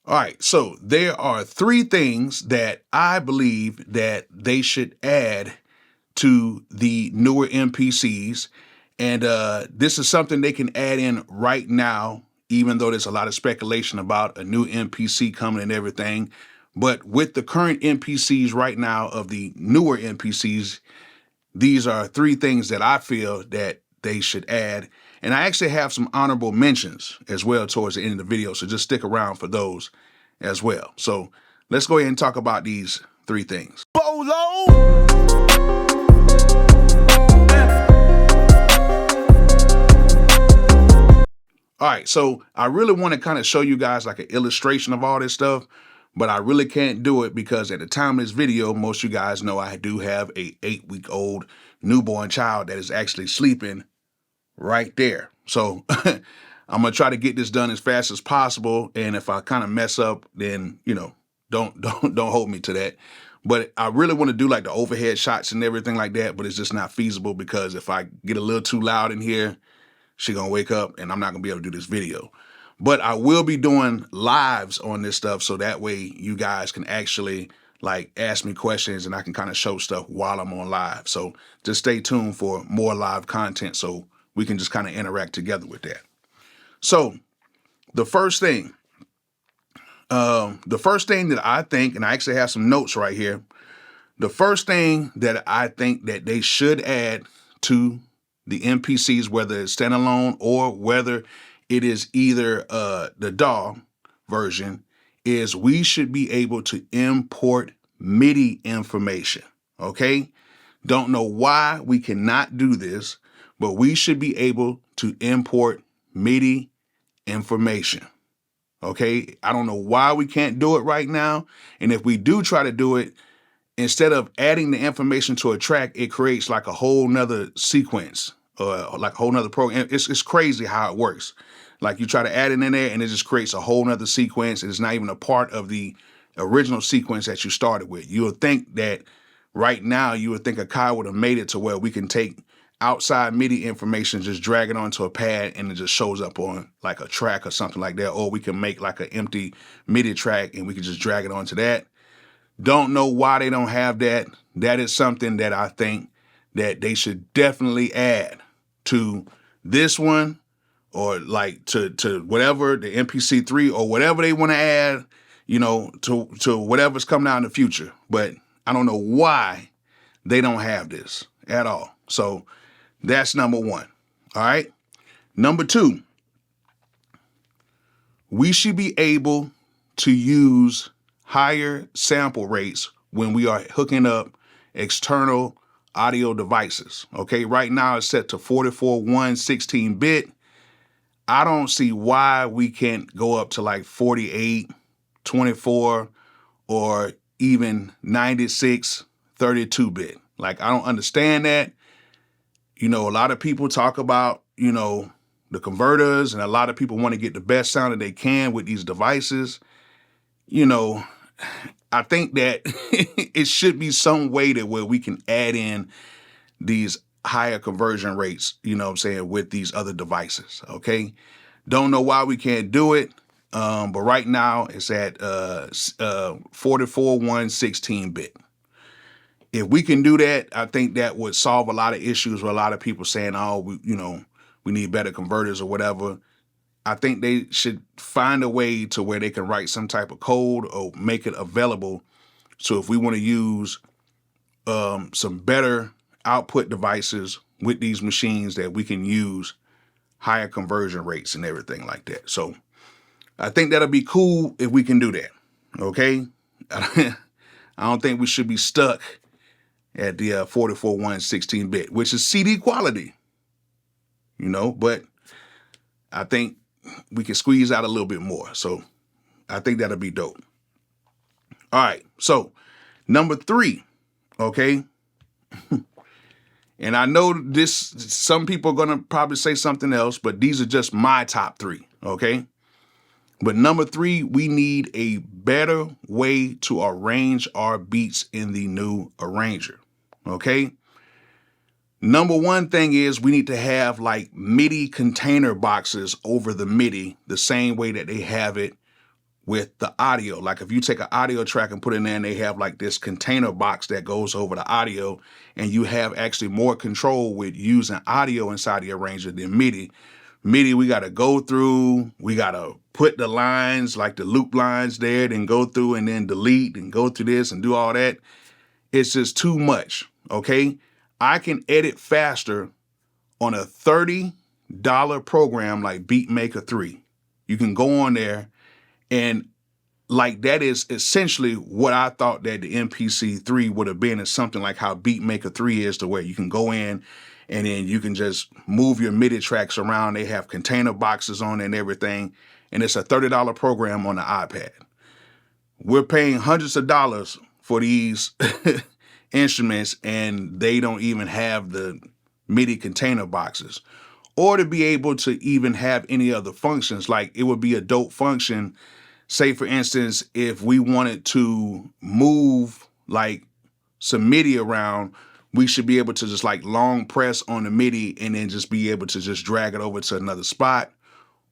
All right, so there are three things that I believe that they should add to the newer MPCs. And this is something they can add in right now, even though there's a lot of speculation about a new MPC coming and everything. But with the current MPCs right now of the newer MPCs, these are three things that I feel that they should add. And I actually have some honorable mentions as well towards the end of the video, so just stick around for those as well. So let's go ahead and talk about these three things. Bolo! All right, so I really want to kind of show you guys like an illustration of all this stuff, but I really can't do it because at the time of this video, most of you guys know I do have a 8-week-old newborn child that is actually sleeping right there. So I'm gonna try to get this done as fast as possible. And if I kind of mess up, then don't hold me to that. But I really want to do like the overhead shots and everything like that, but it's just not feasible because if I get a little too loud in here, she's gonna wake up and I'm not gonna be able to do this video. But I will be doing lives on this stuff so that way you guys can actually like ask me questions and I can kind of show stuff while I'm on live. So just stay tuned for more live content so we can just kind of interact together with that. So the first thing that I think, and I actually have some notes right here. The first thing that I think that they should add to the MPCs, whether it's standalone or whether it is either the DAW version, is we should be able to import MIDI information, okay? Don't know why we cannot do this, but we should be able to import MIDI information, okay? I don't know why we can't do it right now, and if we do try to do it, instead of adding the information to a track, it creates like a whole nother sequence or like a whole nother program. It's crazy how it works. Like you try to add it in there and it just creates a whole nother sequence. And it's not even a part of the original sequence that you started with. You would think that right now, you would think Akai would have made it to where we can take outside MIDI information, just drag it onto a pad and it just shows up on like a track or something like that. Or we can make like an empty MIDI track and we can just drag it onto that. Don't know why they don't have that. That is something that I think that they should definitely add to this one or like to whatever, the MPC 3 or whatever they want to add, to whatever's coming out in the future. But I don't know why they don't have this at all. So that's number one. All right. Number two, we should be able to use higher sample rates when we are hooking up external audio devices. Okay, right now it's set to 44.1 16-bit. I don't see why we can't go up to like 48, 24, or even 96, 32-bit. Like, I don't understand that. A lot of people talk about, the converters, and a lot of people want to get the best sound that they can with these devices. I think that it should be some way that where we can add in these higher conversion rates, with these other devices, okay? Don't know why we can't do it, but right now it's at 44.1 16-bit. If we can do that, I think that would solve a lot of issues with a lot of people saying, oh, we need better converters or whatever. I think they should find a way to where they can write some type of code or make it available. So if we want to use some better output devices with these machines, that we can use higher conversion rates and everything like that. So I think that'll be cool if we can do that. Okay. I don't think we should be stuck at the 44.1 16-bit, which is CD quality, but I think we can squeeze out a little bit more. So I think that'll be dope. All right. So number three, okay. And I know some people are going to probably say something else, but these are just my top three. Okay. But number three, we need a better way to arrange our beats in the new arranger. Okay. Number one thing is we need to have like MIDI container boxes over the MIDI, the same way that they have it with the audio. Like if you take an audio track and put it in there and they have like this container box that goes over the audio, and you have actually more control with using audio inside the arranger than MIDI. MIDI, we got to go through, we got to put the lines, like the loop lines there, then go through and then delete and go through this and do all that. It's just too much, okay? I can edit faster on a $30 program like Beatmaker 3. You can go on there, and like that is essentially what I thought that the MPC 3 would have been, is something like how Beatmaker 3 is, to where you can go in and then you can just move your MIDI tracks around. They have container boxes on it and everything, and it's a $30 program on the iPad. We're paying hundreds of dollars for these instruments, and they don't even have the MIDI container boxes, or to be able to even have any other functions. Like it would be a dope function, say for instance, if we wanted to move like some MIDI around, we should be able to just like long press on the MIDI and then just be able to just drag it over to another spot.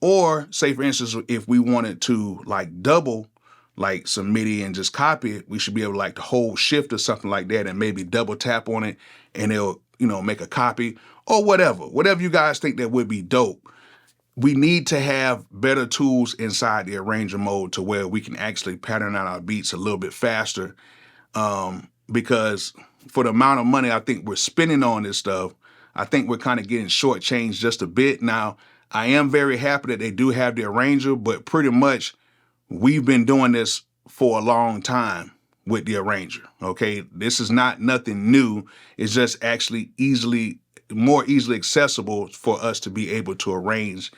Or say for instance, if we wanted to like double like some MIDI and just copy it, we should be able to like to hold shift or something like that and maybe double tap on it and it'll, make a copy or whatever you guys think that would be dope. We need to have better tools inside the arranger mode to where we can actually pattern out our beats a little bit faster. Because for the amount of money I think we're spending on this stuff, I think we're kind of getting shortchanged just a bit. Now, I am very happy that they do have the arranger, but pretty much we've been doing this for a long time with the arranger, okay? This is not nothing new. It's just actually more easily accessible for us to be able to arrange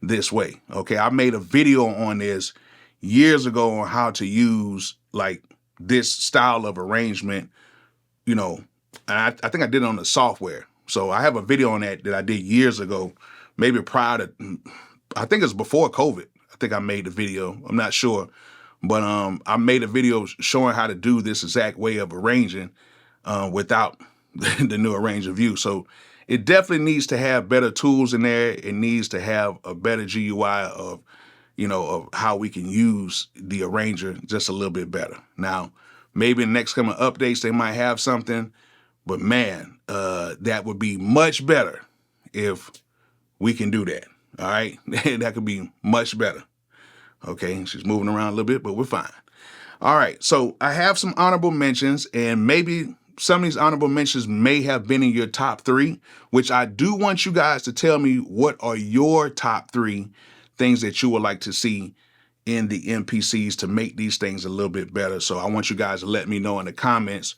this way, okay? I made a video on this years ago on how to use like this style of arrangement, and I think I did it on the software. So I have a video on that I did years ago, maybe prior to, I think it's before COVID. I think I made the video, I'm not sure. But I made a video showing how to do this exact way of arranging without the new arranger view. So it definitely needs to have better tools in there. It needs to have a better GUI of, of how we can use the arranger just a little bit better. Now, maybe in the next coming updates, they might have something, but man, that would be much better if we can do that. All right, that could be much better. Okay, she's moving around a little bit, but we're fine. All right, so I have some honorable mentions, and maybe some of these honorable mentions may have been in your top 3, which I do want you guys to tell me what are your top 3 things that you would like to see in the MPCs to make these things a little bit better. So I want you guys to let me know in the comments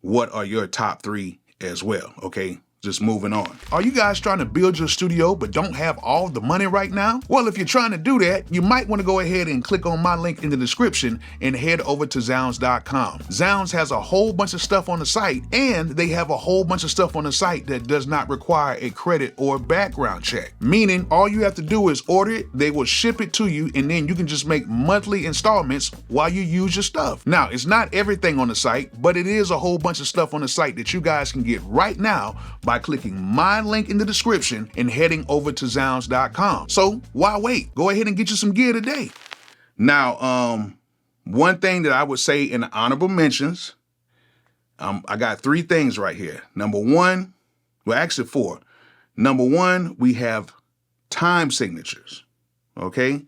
what are your top 3 as well, okay? Just moving on. Are you guys trying to build your studio but don't have all the money right now? Well, if you're trying to do that, you might want to go ahead and click on my link in the description and head over to Zounds.com. Zounds has a whole bunch of stuff on the site, and they have a whole bunch of stuff on the site that does not require a credit or background check. Meaning all you have to do is order it, they will ship it to you, and then you can just make monthly installments while you use your stuff. Now, it's not everything on the site, but it is a whole bunch of stuff on the site that you guys can get right now by clicking my link in the description and heading over to Zounds.com. So why wait? Go ahead and get you some gear today. Now, one thing that I would say in the honorable mentions, I got 3 things right here. Number 1, well, actually 4. Number 1, we have time signatures, okay?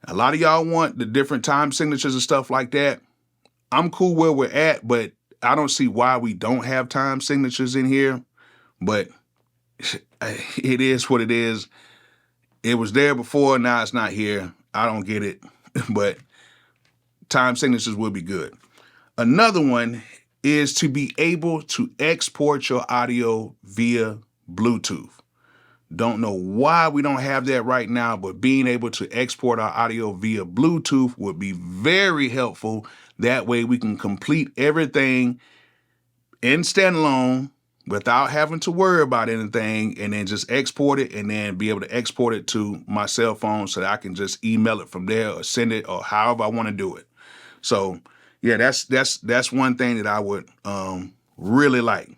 A lot of y'all want the different time signatures and stuff like that. I'm cool where we're at, but I don't see why we don't have time signatures in here. But it is what it is. It was there before, now it's not here. I don't get it, but time signatures will be good. Another one is to be able to export your audio via Bluetooth. Don't know why we don't have that right now, but being able to export our audio via Bluetooth would be very helpful. That way we can complete everything in standalone without having to worry about anything, and then just export it and then be able to export it to my cell phone so that I can just email it from there or send it or however I want to do it. So yeah, that's one thing that I would really like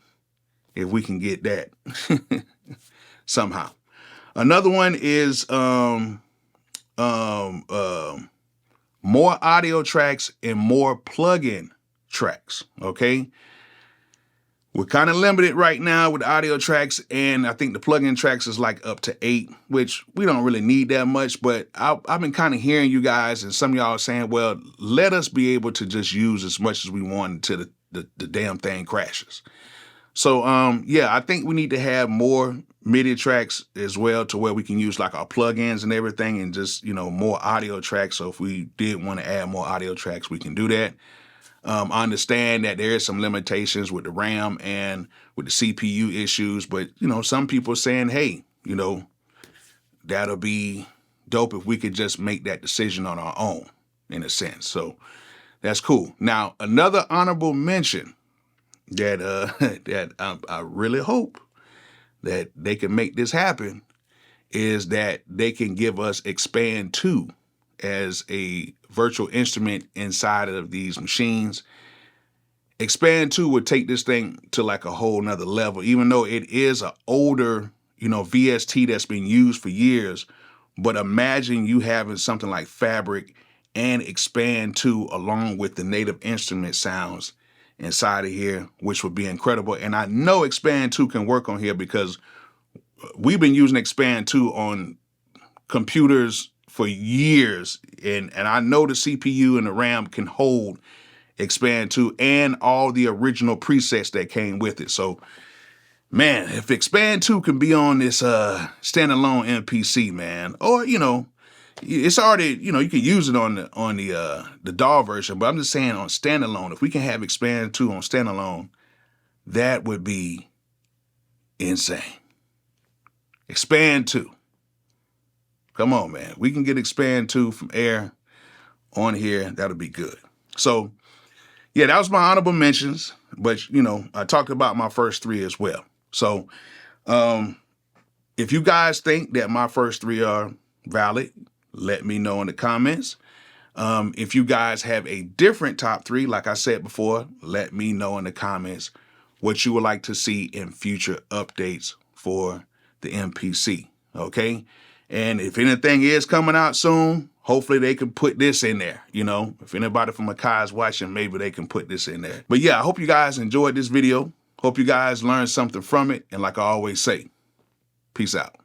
if we can get that somehow. Another one is more audio tracks and more plug-in tracks, okay? We're kind of limited right now with audio tracks, and I think the plug-in tracks is like up to 8, which we don't really need that much, but I've been kind of hearing you guys, and some of y'all are saying, well, let us be able to just use as much as we want until the damn thing crashes. So, yeah, I think we need to have more MIDI tracks as well, to where we can use like our plugins and everything, and just, more audio tracks. So if we did want to add more audio tracks, we can do that. I understand that there is some limitations with the RAM and with the CPU issues, but, some people are saying, hey, that'll be dope if we could just make that decision on our own, in a sense. So that's cool. Now, another honorable mention that that I really hope that they can make this happen is that they can give us Expand 2 as a virtual instrument inside of these machines. Expand 2 would take this thing to like a whole nother level, even though it is an older, VST that's been used for years. But imagine you having something like Fabric and Expand 2 along with the native instrument sounds inside of here, which would be incredible. And I know Expand 2 can work on here because we've been using Expand 2 on computers for years, and I know the CPU and the RAM can hold Expand 2 and all the original presets that came with it. So, man, if Expand 2 can be on this standalone MPC, man, or it's already, you can use it on the DAW version, but I'm just saying on standalone, if we can have Expand 2 on standalone, that would be insane. Expand 2. Come on, man. We can get Expand 2 from Air on here. That'll be good. So, yeah, that was my honorable mentions, but, I talked about my first 3 as well. So, if you guys think that my first 3 are valid, let me know in the comments. If you guys have a different top 3, like I said before, let me know in the comments what you would like to see in future updates for the MPC, okay? And if anything is coming out soon, hopefully they can put this in there, If anybody from Akai is watching, maybe they can put this in there. But yeah, I hope you guys enjoyed this video. Hope you guys learned something from it. And like I always say, peace out.